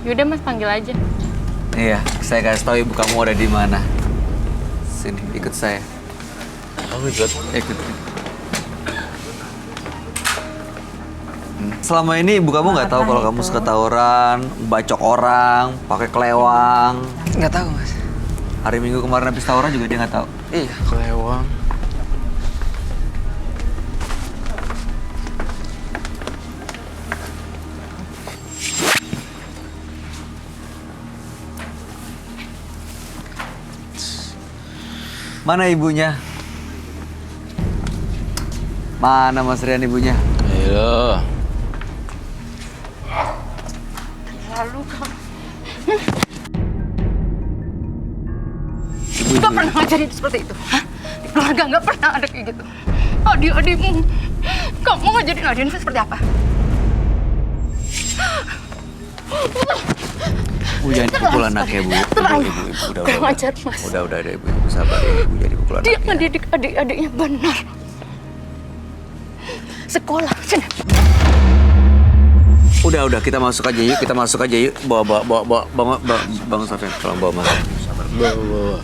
Yaudah mas, panggil aja. Iya, saya kasih tahu ibu kamu ada di mana. Sini, ikut saya. Oh, ikut. Ikut. Selama ini ibu kamu nggak tahu kalau kamu suka tawuran, bacok orang, pakai kelewang. Nggak tahu, Mas. Hari Minggu kemarin habis tawuran juga dia nggak tahu. Iya. Kelewang. Mana ibunya? Mana Mas Rian ibunya? Ayo. Lalu kamu Ibu nggak pernah ngajarin seperti itu. Hah? Di keluarga nggak pernah ada kayak gitu. Adik-adikmu, kamu ngajarin adikmu seperti apa? Bu jangan pukul anaknya Bu. Ibu, udah. Kurang ajar, Mas. Udah ibu sabar ya ibu jadi pukul Dia anaknya. ngedidik adik-adiknya benar. Sekolah, sini. Udah kita masuk aja yuk, Bawa Bang Sofian, tolong bawa masuk. Sabar. Bawa.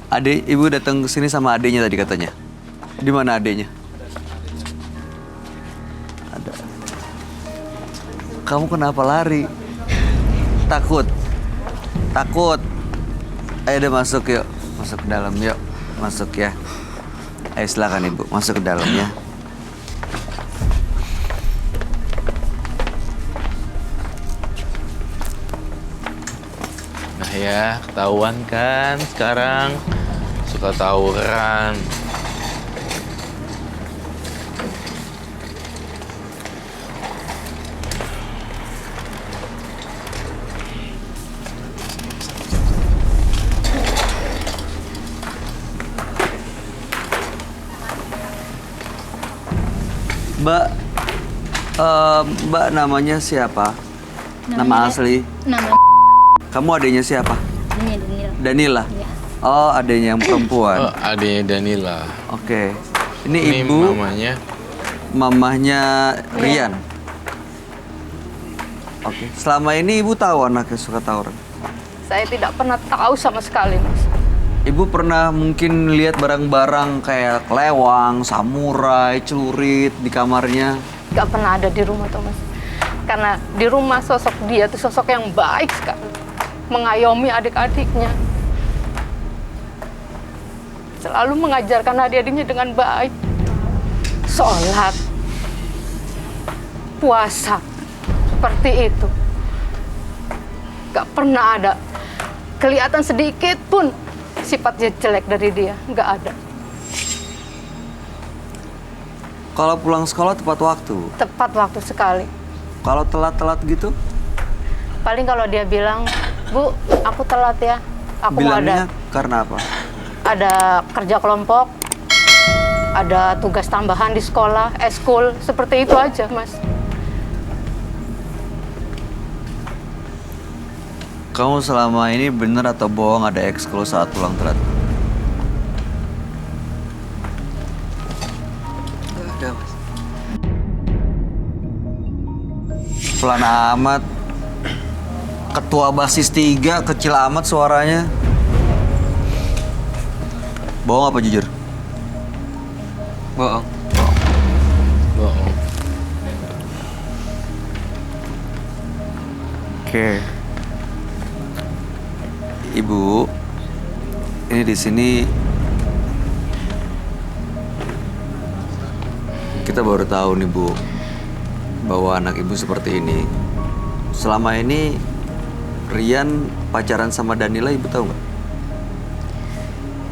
Adik, ibu datang ke sini sama adiknya tadi katanya. Di mana adiknya? Ada. Kamu kenapa lari? Takut. Ayo deh masuk yuk, masuk ke dalam yuk, masuk ya. Ayo silakan ibu, masuk ke dalam ya. Nah ya, ketahuan kan sekarang suka tawuran. Mbak namanya siapa? Nama asli? Nama Kamu adiknya siapa? Danila. Danila? Iya. Oh, adiknya yang perempuan. Oh, adiknya Danila. Oke. Ini Ini ibu, mamanya. mamahnya Rian. Oke. Selama ini ibu tahu anaknya suka tawuran? Saya tidak pernah tahu sama sekali, Mas. Ibu pernah mungkin lihat barang-barang kayak kelewang, samurai, celurit di kamarnya? Gak pernah ada di rumah, Thomas. Karena di rumah sosok dia itu sosok yang baik sekali. Mengayomi adik-adiknya. Selalu mengajarkan adik-adiknya dengan baik. Sholat. Puasa. Seperti itu. Gak pernah ada kelihatan sedikit pun sifatnya jelek dari dia. Gak ada. Kalau pulang sekolah tepat waktu? Tepat waktu sekali. Kalau telat-telat gitu? Paling kalau dia bilang, Bu, aku telat ya. Aku mau Bilangnya karena apa? ada kerja kelompok, ada tugas tambahan di sekolah, eskul, seperti itu aja, Mas. Kamu selama ini bener atau bohong ada ekskul saat pulang telat? Gak ada, Mas. Pelan amat. Ketua basis 3, kecil amat suaranya. Bohong apa jujur? Bohong. Bohong. Oke. Ibu, ini di sini kita baru tahu nih Bu, bahwa anak ibu seperti ini. Selama ini Rian pacaran sama Danila, ibu tahu nggak?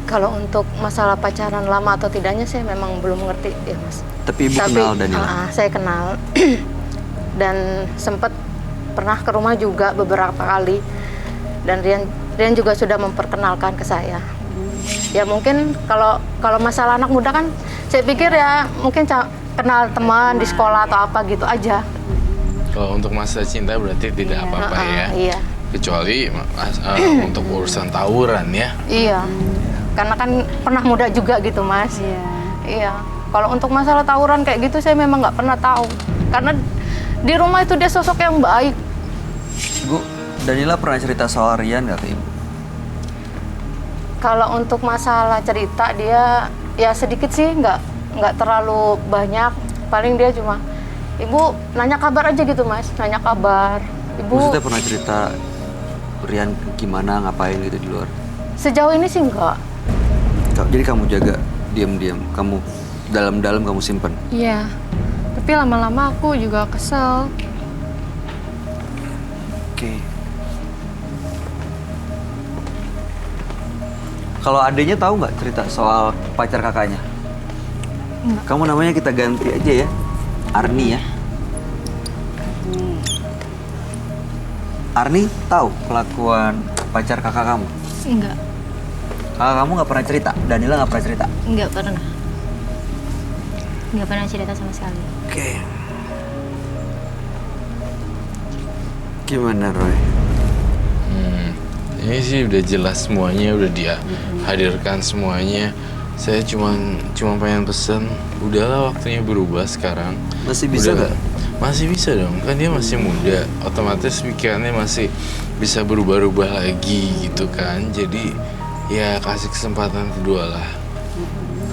Kalau untuk masalah pacaran lama atau tidaknya, saya memang belum ngerti ya, Mas. Tapi ibu kenal Danila? Saya kenal. Dan sempat pernah ke rumah juga beberapa kali. Dan Rian juga sudah memperkenalkan ke saya. Ya mungkin kalau masalah anak muda kan, saya pikir ya mungkin kenal teman di sekolah atau apa gitu aja. Kalau untuk masa cinta berarti tidak apa-apa ya. Iya. Kecuali untuk urusan tawuran ya. Iya. Karena kan pernah muda juga gitu, Mas. Iya. Iya. Kalau untuk masalah tawuran kayak gitu saya memang nggak pernah tahu. Karena Di rumah itu dia sosok yang baik. Bu, Danila pernah cerita soal Rian nggak ke Ibu? Kalau untuk masalah cerita dia ya sedikit sih, nggak terlalu banyak. Paling dia cuma, Ibu nanya kabar aja gitu Mas, nanya kabar. Ibu Maksudnya pernah cerita Rian gimana, ngapain gitu di luar? sejauh ini sih enggak. Jadi kamu jaga diam-diam, kamu dalam-dalam kamu simpen. Iya, tapi lama-lama aku juga kesel. Oke. Kalau adanya tahu nggak cerita soal pacar kakaknya? Enggak. Kamu namanya kita ganti aja ya, Arni ya. Arni tahu kelakuan pacar kakak kamu? Enggak, Kakak kamu nggak pernah cerita, Danila nggak pernah cerita. Nggak pernah. Nggak pernah cerita sama sekali. Oke. Gimana Roy? Ini sih udah jelas semuanya, udah dia hadirkan semuanya. Saya cuma pengen pesen, udahlah waktunya berubah sekarang. Masih bisa Udah- nggak? Masih bisa dong, kan dia masih muda. Otomatis pikirannya masih bisa berubah-ubah lagi gitu kan. Jadi ya kasih kesempatan kedua lah.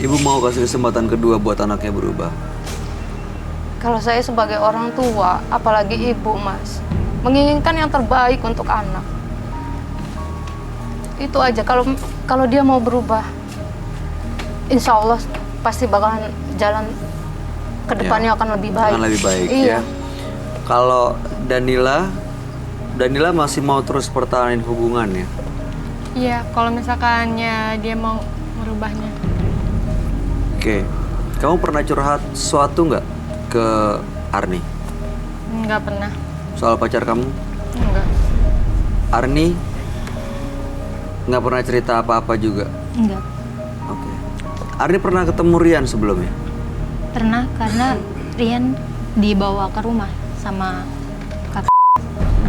Ibu mau kasih kesempatan kedua buat anaknya berubah. kalau saya sebagai orang tua, apalagi ibu Mas, menginginkan yang terbaik untuk anak. Itu aja, kalau dia mau berubah, insya Allah pasti bakalan jalan ke depannya akan lebih baik. Akan lebih baik Iya. ya. Kalau Danila masih mau terus pertahanin hubungannya. Iya, kalau misalkannya dia mau merubahnya. Oke. Kamu pernah curhat sesuatu nggak ke Arni Nggak pernah. soal pacar kamu? Enggak. Arni nggak pernah cerita apa-apa juga. Enggak. Oke. Arni pernah ketemu Rian sebelumnya? Pernah karena Rian dibawa ke rumah sama kakak.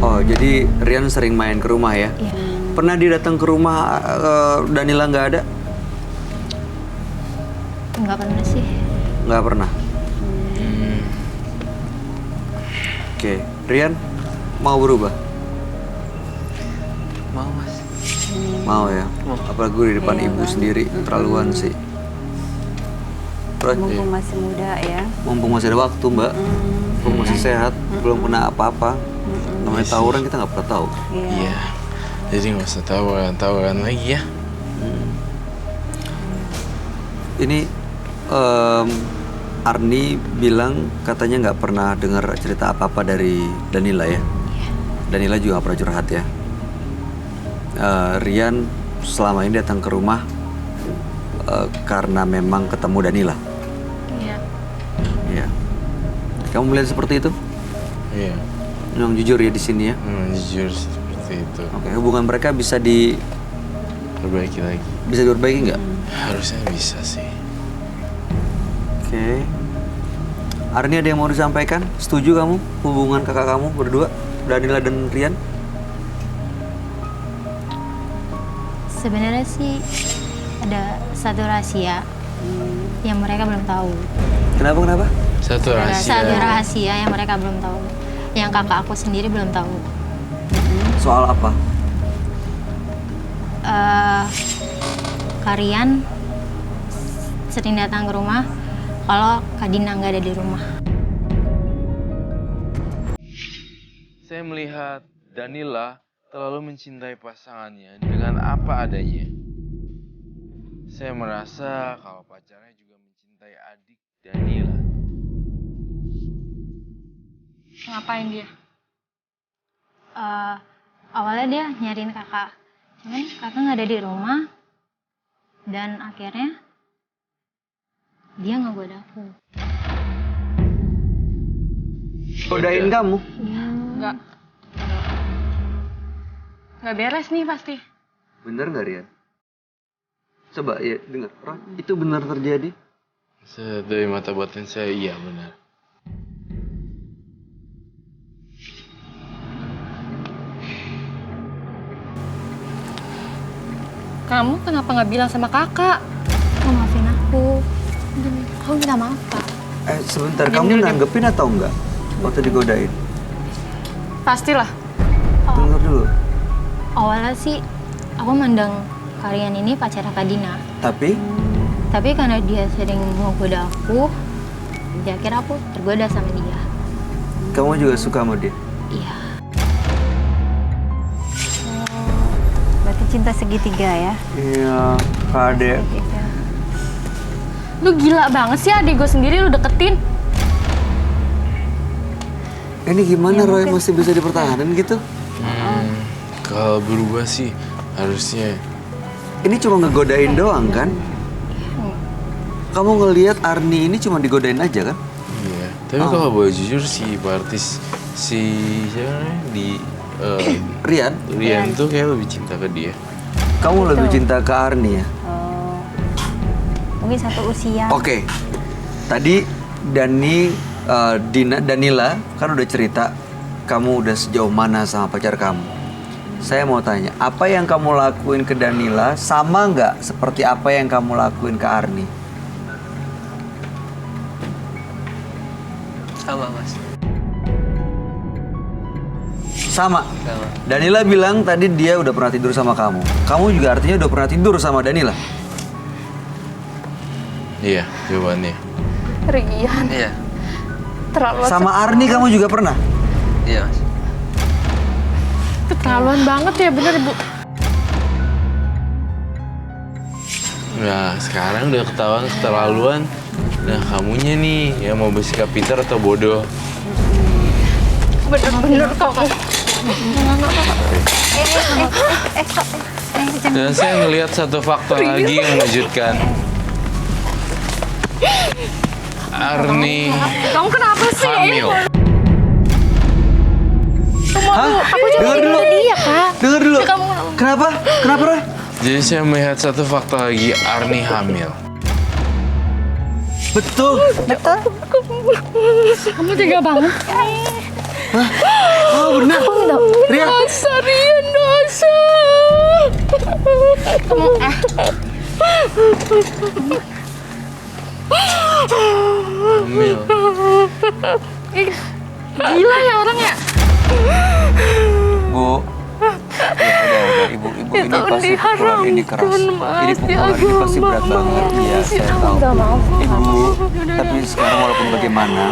Oh, jadi Rian sering main ke rumah ya? Iya. Pernah dia datang ke rumah Danila nggak ada? Enggak pernah sih. Nggak pernah. Oke, Rian mau berubah? Mau mas? Mau ya? Apalagi di depan ibu sendiri, terlaluan sih. Roy, Mumpung masih muda ya. mumpung masih ada waktu mbak, mumpung masih sehat, belum kena apa-apa. Namanya tawuran kita nggak pernah tahu. Iya. Jadi nggak usah tawaran lagi ya. Ini Arni bilang katanya nggak pernah dengar cerita apa-apa dari Danila ya. Danila juga nggak pernah curhat ya. Rian selama ini datang ke rumah karena memang ketemu Danila. Iya. Ya. Kamu melihat seperti itu? Iya. Yang jujur ya di sini ya. Jujur seperti itu. Oke, hubungan mereka bisa Perbaiki lagi. diperbaiki nggak? Harusnya bisa sih. Oke. Arni ada yang mau disampaikan? Setuju kamu hubungan kakak kamu berdua, Danila dan Rian? Sebenarnya sih ada satu rahasia yang mereka belum tahu. Kenapa? Satu rahasia. Satu rahasia yang mereka belum tahu. Yang kakak aku sendiri belum tahu. Soal apa? Karian sering datang ke rumah kalau Kak Dina nggak ada di rumah. Saya melihat Danila terlalu mencintai pasangannya dengan apa adanya. Saya merasa kalau pacarnya juga mencintai adik Danila. Ngapain dia? Awalnya dia nyariin kakak, cuman kakak nggak ada di rumah, dan akhirnya dia ngegoda aku. Godain kamu? Enggak. Nggak beres nih pasti. Bener nggak Rian? Coba ya dengar, Roy, itu benar terjadi? Dari mata batin saya iya benar. Kamu kenapa nggak bilang sama kakak? Kau maafin aku. Aku minta maaf, Kak. Sebentar, kamu nanggepin atau enggak? waktu digodain? Pastilah. Dengar dulu. Awalnya sih aku mandang Rian ini pacar Kak Dina. Tapi Tapi karena dia sering menggoda aku, dia akhirnya aku tergoda sama dia. kamu juga suka sama dia? Iya. Berarti cinta segitiga ya? Iya, Kak Ade. Lu gila banget sih, adik gue sendiri lu deketin. Ini gimana Roy masih bisa dipertahankan gitu? Kalau berubah sih harusnya. Ini cuma ngegodain doang kan? Kamu ngelihat Arni ini cuma digodain aja kan? Iya. Tapi kalau boleh jujur si artis si siapa namanya di Rian, tuh kayak lebih cinta ke dia. kamu lebih cinta ke Arni ya? Oh, mungkin satu usia. Oke, tadi Danila kan udah cerita kamu udah sejauh mana sama pacar kamu. Saya mau tanya, apa yang kamu lakuin ke Danila sama nggak seperti apa yang kamu lakuin ke Arni? Sama mas. Sama. Sama. Danila bilang tadi dia udah pernah tidur sama kamu. Kamu juga artinya udah pernah tidur sama Danila. Iya, jawabannya. Rian, Iya. terlalu Sama Arni kamu juga pernah? Iya mas. Keterlaluan banget ya, bener Bu. Nah, sekarang udah ketahuan keterlaluan. Nah, kamunya nih yang mau bersikap pintar atau bodoh? bener-bener kamu. Dan saya ngelihat satu fakta lagi yang mengejutkan. Arni Kamu kenapa sih? hamil. Hah? Aku juga Dengar dulu. dia, Kak. Dengar dulu. Kenapa? Kenapa Roy? Jadi saya melihat satu fakta lagi, Arni hamil. Betul. Kamu tega banget. Oh benar. Rian. Rian dosa. Hamil. Gila ya orangnya. Bu, ya udah, ibu ini pasti pukulan ini keras. Ini pukulan ini pasti berat banget. Iya, saya tahu. Ibu, tapi sekarang walaupun bagaimana,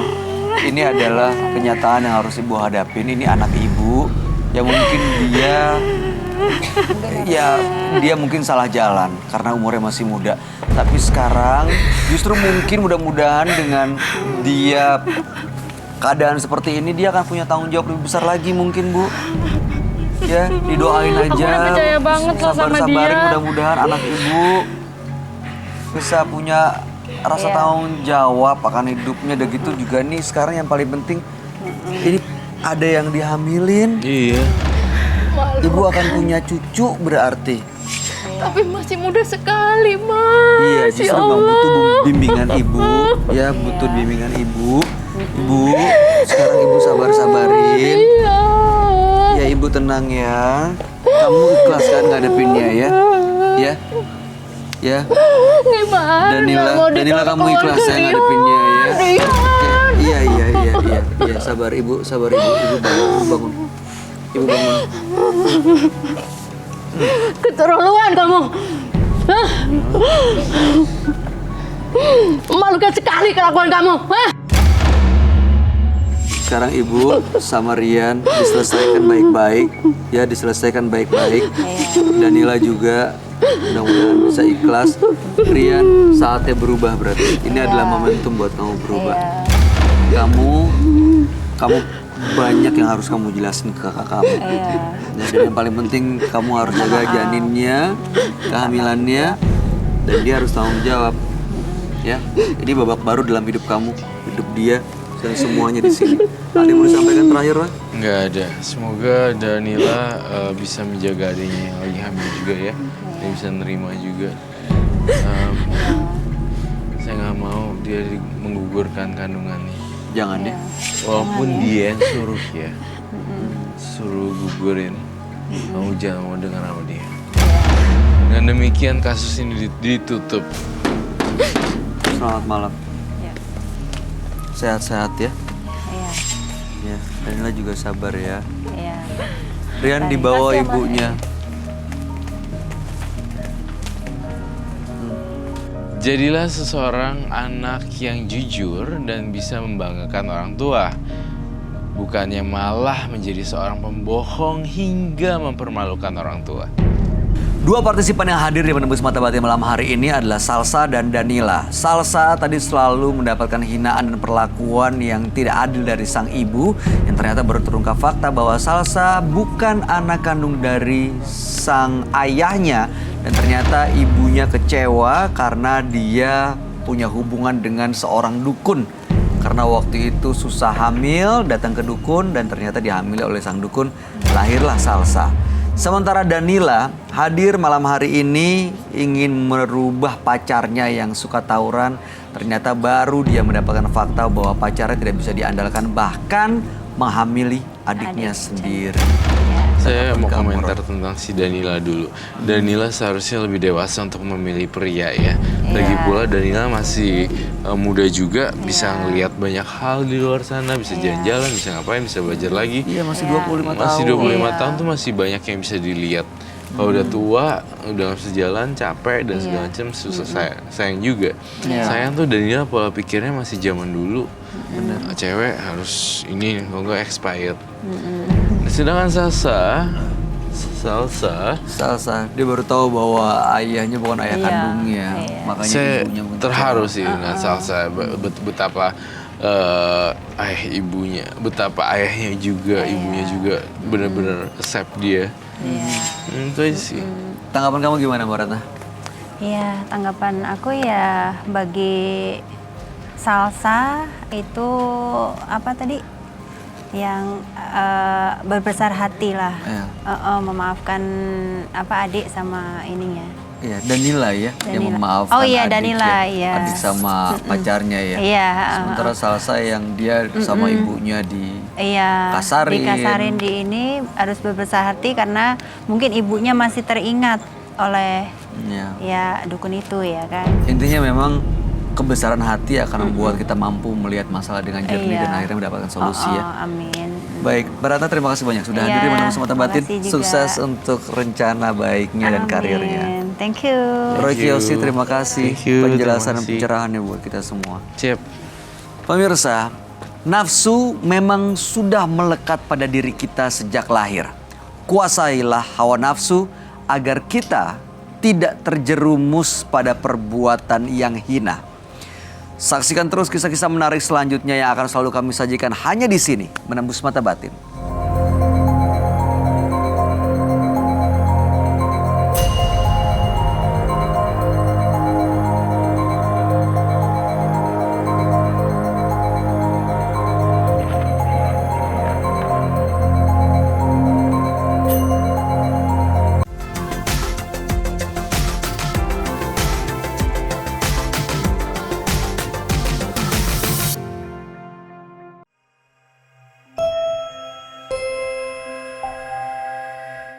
ini adalah kenyataan yang harus ibu hadapin. Ini anak ibu, yang mungkin dia mungkin salah jalan karena umurnya masih muda. Tapi sekarang justru mungkin mudah-mudahan dengan dia keadaan seperti ini dia akan punya tanggung jawab lebih besar lagi mungkin Bu. Ya, didoain aja. Aku udah percaya banget loh sama Sabar-sabarin dia. mudah-mudahan anak ibu bisa punya rasa tanggung jawab akan hidupnya. Dan gitu juga nih sekarang yang paling penting ini ada yang dihamilin. Iya. Ibu akan punya cucu berarti. Tapi masih muda sekali, Mas. Iya, justru Bang butuh bimbingan ibu. Ya, butuh bimbingan ibu. Ibu, sekarang ibu sabar-sabarin. Iya. Ya, ibu tenang ya. Kamu ikhlas kan ngadepinnya ya? Ya. Ya. Gimana? Danila kamu ikhlas ya ngadepinnya ya. Oke. Iya, sabar ibu. Ibu bangun. Ibu bangun. Keterlaluan kamu. Hah? Memalukan sekali kelakuan kamu. Hah? Sekarang ibu sama Rian diselesaikan baik-baik. Ya, diselesaikan baik-baik. Danila juga mudah-mudahan bisa ikhlas. Rian, saatnya berubah berarti. Ini adalah momentum buat kamu berubah. Kamu banyak yang harus kamu jelasin ke kakak kamu. Dan yang paling penting kamu harus jaga janinnya, kehamilannya, dan dia harus tanggung jawab. Ya, ini babak baru dalam hidup kamu, hidup dia, dan semuanya di sini. Ada yang mau disampaikan terakhir, Roy? Nggak ada. Semoga Danila bisa menjaga adiknya yang lagi hamil juga ya. Dia bisa nerima juga. Saya nggak mau dia menggugurkan kandungannya. Jangan deh. Walaupun dia yang suruh ya, suruh gugurin, kamu jangan mau dengar sama dia. Dengan demikian kasus ini ditutup. Selamat malam. Sehat-sehat ya. Ya, Danila juga sabar ya. Iya. Rian dibawa ibunya. Jadilah seseorang anak yang jujur dan bisa membanggakan orang tua. Bukannya malah menjadi seorang pembohong hingga mempermalukan orang tua. Dua partisipan yang hadir di Menembus Mata Batin malam hari ini adalah Salsa dan Danila. Salsa tadi selalu mendapatkan hinaan dan perlakuan yang tidak adil dari sang ibu, yang ternyata baru terungkap fakta bahwa Salsa bukan anak kandung dari sang ayahnya, dan ternyata ibunya kecewa karena dia punya hubungan dengan seorang dukun. Karena waktu itu susah hamil, datang ke dukun dan ternyata dihamili oleh sang dukun, lahirlah Salsa. Sementara Danila hadir malam hari ini ingin merubah pacarnya yang suka tawuran. Ternyata baru dia mendapatkan fakta bahwa pacarnya tidak bisa diandalkan, bahkan menghamili adiknya sendiri. Saya mau komentar tentang si Danila dulu. Danila seharusnya lebih dewasa untuk memilih pria ya. Lagi pula Danila masih muda juga, bisa ngelihat banyak hal di luar sana, bisa jalan-jalan, bisa ngapain, bisa belajar lagi. Iya, masih 25 tahun. Masih 25 tahun tuh masih banyak yang bisa dilihat. Kalau udah tua, udah nggak bisa jalan, capek dan segala macam, susah sayang juga. Sayang tuh Danila pola pikirnya masih zaman dulu. Cewek harus ini, kalau nggak expired. Sedangkan Salsa, Dia baru tahu bahwa ayahnya bukan ayah kandungnya, makanya saya ibunya pun terharu sih dengan Salsa, betapa ibunya, betapa ayahnya juga, ibunya juga benar-benar accept dia. Itu aja sih. Tanggapan kamu gimana, Mbak Ratna? Iya, tanggapan aku ya bagi Salsa itu apa tadi? Yang berbesar hati lah, memaafkan adik sama ininya. Iya, Danila ya, yang memaafkan Danila, adik sama pacarnya ya. Iya. Sementara Salsa yang dia sama ibunya dikasarin di ini harus berbesar hati karena mungkin ibunya masih teringat oleh dukun itu ya kan. Intinya memang kebesaran hati akan membuat kita mampu melihat masalah dengan jernih dan akhirnya mendapatkan solusi ya. Amin. Baik, Mbak Ratna terima kasih banyak sudah hadir di Menembus Mata Batin. Sukses untuk rencana baiknya dan karirnya. Thank you. Roy Kiyoshi, terima kasih Thank you, penjelasan dan terima kasih. pencerahannya buat kita semua. Siap. Pemirsa, nafsu memang sudah melekat pada diri kita sejak lahir. Kuasailah hawa nafsu agar kita tidak terjerumus pada perbuatan yang hina. Saksikan terus kisah-kisah menarik selanjutnya yang akan selalu kami sajikan hanya di sini, Menembus Mata Batin.